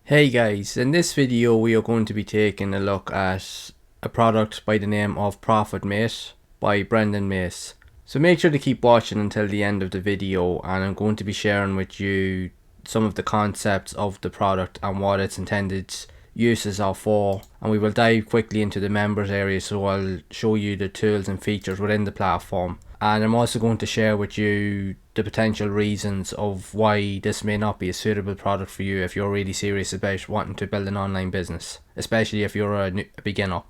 Hey guys, in this video we are going to be taking a look at a product by the name of ProfitMate by Brendan Mace. So make sure to keep watching until the end of the video, and I'm going to be sharing with you some of the concepts of the product and what its intended uses are for, and we will dive quickly into the members area, so I'll show you the tools and features within the platform, and I'm also going to share with you the potential reasons of why this may not be a suitable product for you if you're really serious about wanting to build an online business, especially if you're a beginner.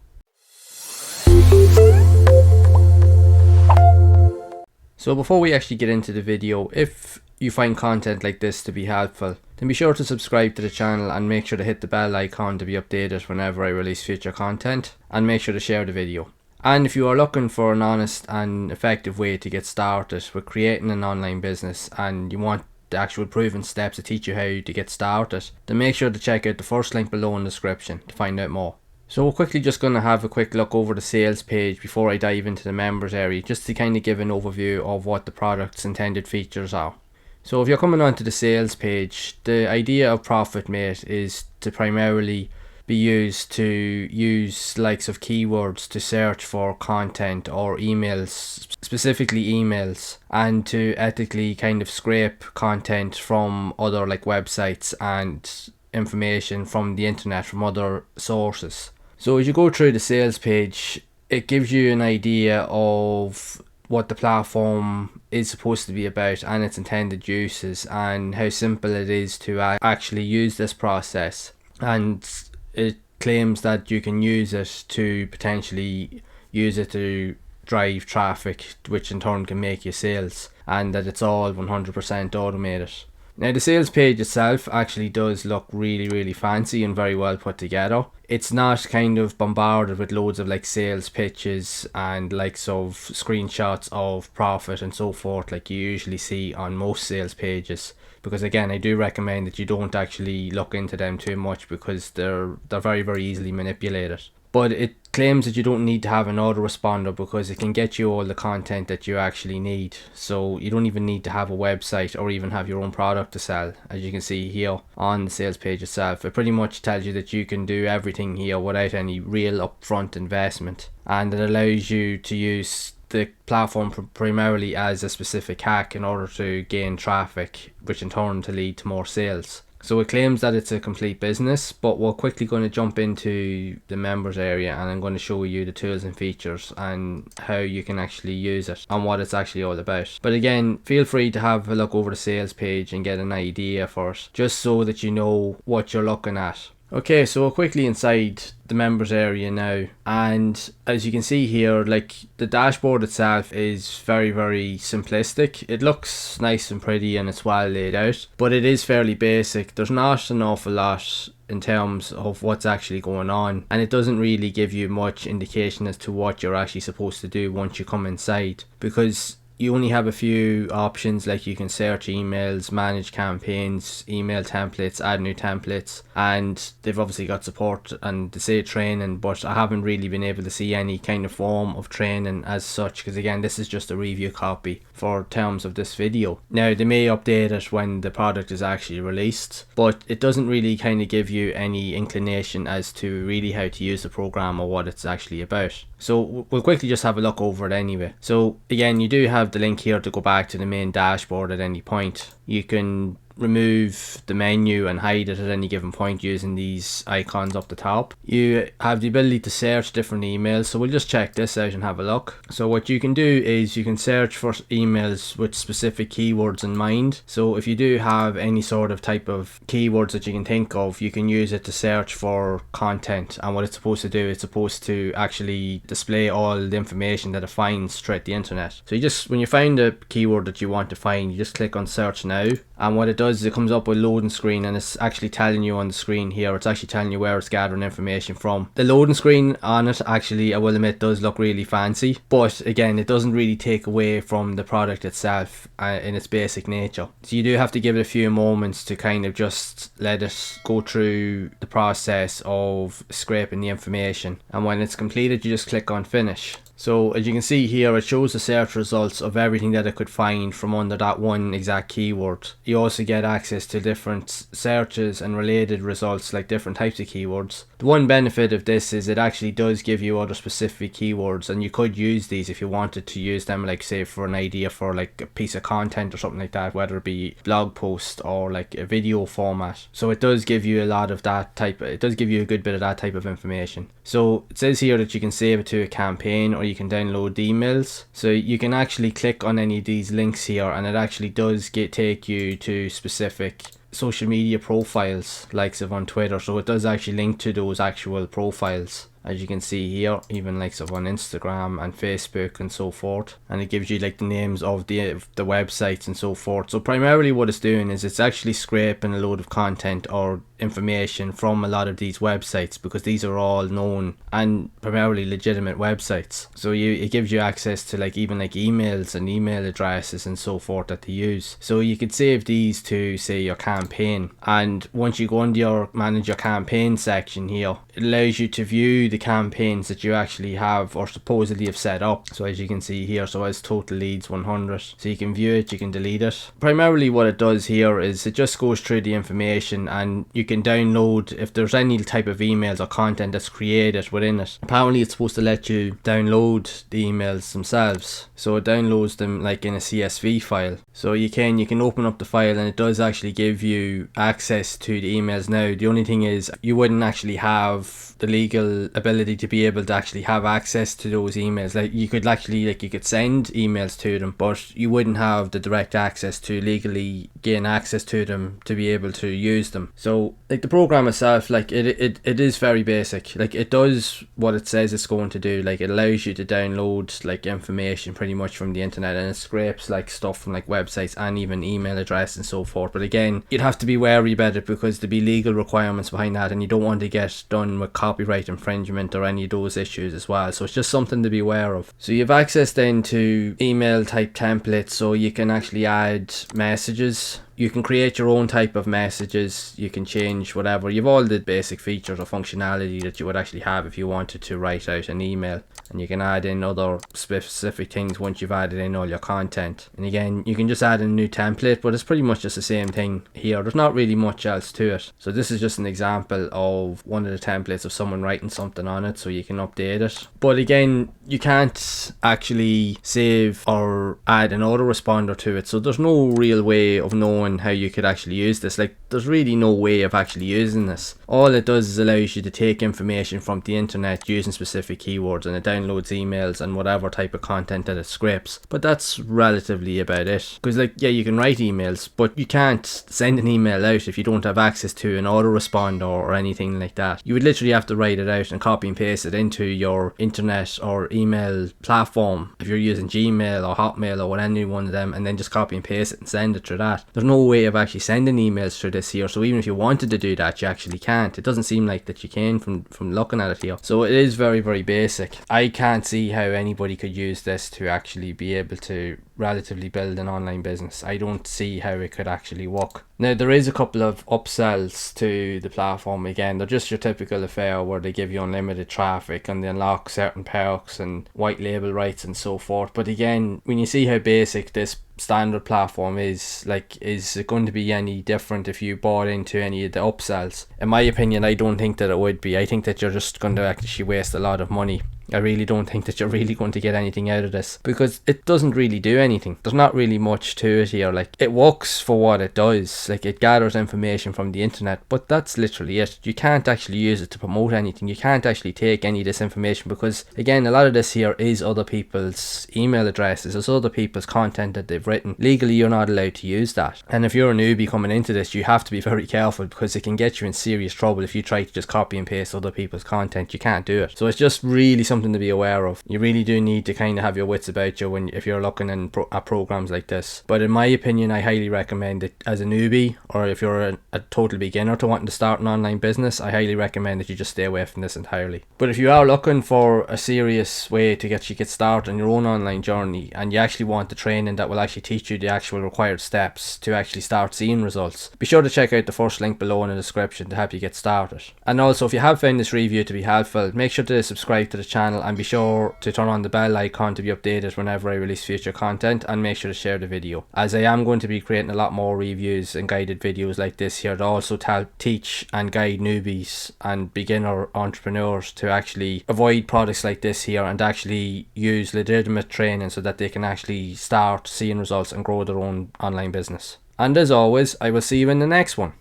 So before we actually get into the video, if you find content like this to be helpful, then be sure to subscribe to the channel and make sure to hit the bell icon to be updated whenever I release future content, and make sure to share the video. And if you are looking for an honest and effective way to get started with creating an online business, and you want the actual proven steps to teach you how to get started, then make sure to check out the first link below in the description to find out more. So we're quickly just going to have a quick look over the sales page before I dive into the members area, just to kind of give an overview of what the product's intended features are. So if you're coming onto the sales page, the idea of ProfitMate is to primarily be used to use likes of keywords to search for content or emails, specifically emails, and to ethically kind of scrape content from other like websites and information from the internet from other sources. So as you go through the sales page, it gives you an idea of what the platform is supposed to be about and its intended uses, and how simple it is to actually use this process. And it claims that you can use it to potentially use it to drive traffic, which in turn can make you sales, and that it's all 100% automated. Now the sales page itself actually does look really fancy and very well put together. It's not kind of bombarded with loads of like sales pitches and likes of screenshots of profit and so forth like you usually see on most sales pages, because again I do recommend that you don't actually look into them too much because they're very easily manipulated. But it claims that you don't need to have an autoresponder because it can get you all the content that you actually need. So you don't even need to have a website or even have your own product to sell. As you can see here on the sales page itself, it pretty much tells you that you can do everything here without any real upfront investment, and it allows you to use the platform primarily as a specific hack in order to gain traffic, which in turn to lead to more sales. So it claims that it's a complete business, but we're quickly going to jump into the members area, and I'm going to show you the tools and features and how you can actually use it and what it's actually all about. But again, feel free to have a look over the sales page and get an idea first, just so that you know what you're looking at. Okay, so we're quickly inside the members area now, and as you can see here, like the dashboard itself is very simplistic. It looks nice and pretty and it's well laid out, but it is fairly basic. There's not an awful lot in terms of what's actually going on, and it doesn't really give you much indication as to what you're actually supposed to do once you come inside, because you only have a few options, like you can search emails, manage campaigns, email templates, add new templates, and they've obviously got support and they say training, but I haven't really been able to see any kind of form of training as such, because again this is just a review copy for terms of this video. Now they may update it when the product is actually released, but it doesn't really kind of give you any inclination as to really how to use the program or what it's actually about. So we'll quickly just have a look over it anyway. So again, you do have the link here to go back to the main dashboard at any point. You can remove the menu and hide it at any given point using these icons up the top. You have the ability to search different emails, so we'll just check this out and have a look. So what you can do is you can search for emails with specific keywords in mind. So if you do have any sort of type of keywords that you can think of, you can use it to search for content, and what it's supposed to do, it's supposed to actually display all the information that it finds throughout the internet. So you just, when you find a keyword that you want to find, you just click on search now, and what it does is it comes up with a loading screen, and it's actually telling you on the screen here, it's actually telling you where it's gathering information from. The loading screen on it actually, I will admit, does look really fancy, but again it doesn't really take away from the product itself in its basic nature. So you do have to give it a few moments to kind of just let it go through the process of scraping the information, and when it's completed you just click on finish. So as you can see here, it shows the search results of everything that it could find from under that one exact keyword. You also get access to different searches and related results, like different types of keywords. The one benefit of this is it actually does give you other specific keywords, and you could use these if you wanted to use them, like say for an idea for like a piece of content or something like that, whether it be blog post or like a video format. So it does give you a lot of that type, it does give you a good bit of that type of information. So it says here that you can save it to a campaign, or you can download the emails. So you can actually click on any of these links here, and it actually does take you to specific social media profiles, likes of on Twitter. So it does actually link to those actual profiles, as you can see here, even likes of on Instagram and Facebook and so forth, and it gives you like the names of the websites and so forth. So primarily what it's doing is it's actually scraping a load of content or information from a lot of these websites, because these are all known and primarily legitimate websites. So it gives you access to like even like emails and email addresses and so forth that they use. So you could save these to say your campaign, and once you go into your manage your campaign section here, it allows you to view the campaigns that you actually have or supposedly have set up. So as you can see here, so as total leads 100, so you can view it, you can delete it. Primarily what it does here is it just goes through the information, and you can download if there's any type of emails or content that's created within it. Apparently it's supposed to let you download the emails themselves, so it downloads them like in a CSV file. So you can open up the file, and it does actually give you access to the emails. Now the only thing is you wouldn't actually have the legal ability to be able to actually have access to those emails. Like you could actually you could send emails to them, but you wouldn't have the direct access to legally gain access to them to be able to use them. So like the program itself, like it is very basic. Like it does what it says it's going to do. Like it allows you to download like information pretty much from the internet, and it scrapes like stuff from like websites and even email address and so forth. But again, you'd have to be wary about it, because there'd be legal requirements behind that, and you don't want to get done with copyright infringement or any of those issues as well. So it's just something to be aware of. So you have access then to email type templates, so you can actually add messages. You can create your own type of messages, you can change whatever. You've all the basic features or functionality that you would actually have if you wanted to write out an email, and you can add in other specific things once you've added in all your content. And again, you can just add in a new template, but it's pretty much just the same thing here. There's not really much else to it. So this is just an example of one of the templates of someone writing something on it, so you can update it. But again, you can't actually save or add an autoresponder to it, so there's no real way of knowing how you could actually use this. Like there's really no way of actually using this. All it does is allows you to take information from the internet using specific keywords, and it downloads emails and whatever type of content that it scrapes. But that's relatively about it, because like yeah, you can write emails, but you can't send an email out if you don't have access to an autoresponder or anything like that. You would literally have to write it out and copy and paste it into your internet or email platform if you're using Gmail or Hotmail or any one of them, and then just copy and paste it and send it through that. There's no way of actually sending emails through this here, so even if you wanted to do that, you actually can't. It doesn't seem like that you can from looking at it here. So it is very, very basic. I can't see how anybody could use this to actually be able to relatively build an online business. I don't see how it could actually work. Now there is a couple of upsells to the platform. Again, they're just your typical affair where they give you unlimited traffic and they unlock certain perks and white label rights and so forth. But again, when you see how basic this standard platform is it going to be any different if you bought into any of the upsells? In my opinion, I don't think that it would be. I think that you're just going to actually waste a lot of money. I really don't think that you're really going to get anything out of this, because it doesn't really do anything. There's not really much to it here. Like it works for what it does. Like it gathers information from the internet, but that's literally it. You can't actually use it to promote anything. You can't actually take any of this information, because again, a lot of this here is other people's email addresses. It's other people's content that they've written. Legally, you're not allowed to use that. And if you're a newbie coming into this, you have to be very careful, because it can get you in serious trouble if you try to just copy and paste other people's content. You can't do it. So it's just really something to be aware of. You really do need to kind of have your wits about you if you're looking at programs like this. But in my opinion, I highly recommend it as a newbie, or if you're a total beginner to wanting to start an online business, I highly recommend that you just stay away from this entirely. But if you are looking for a serious way to get started on your own online journey, and you actually want the training that will actually teach you the actual required steps to actually start seeing results, be sure to check out the first link below in the description to help you get started. And also, if you have found this review to be helpful, make sure to subscribe to the channel channel, and be sure to turn on the bell icon to be updated whenever I release future content, and make sure to share the video, as I am going to be creating a lot more reviews and guided videos like this here to also teach and guide newbies and beginner entrepreneurs to actually avoid products like this here and actually use legitimate training so that they can actually start seeing results and grow their own online business. And as always, I will see you in the next one.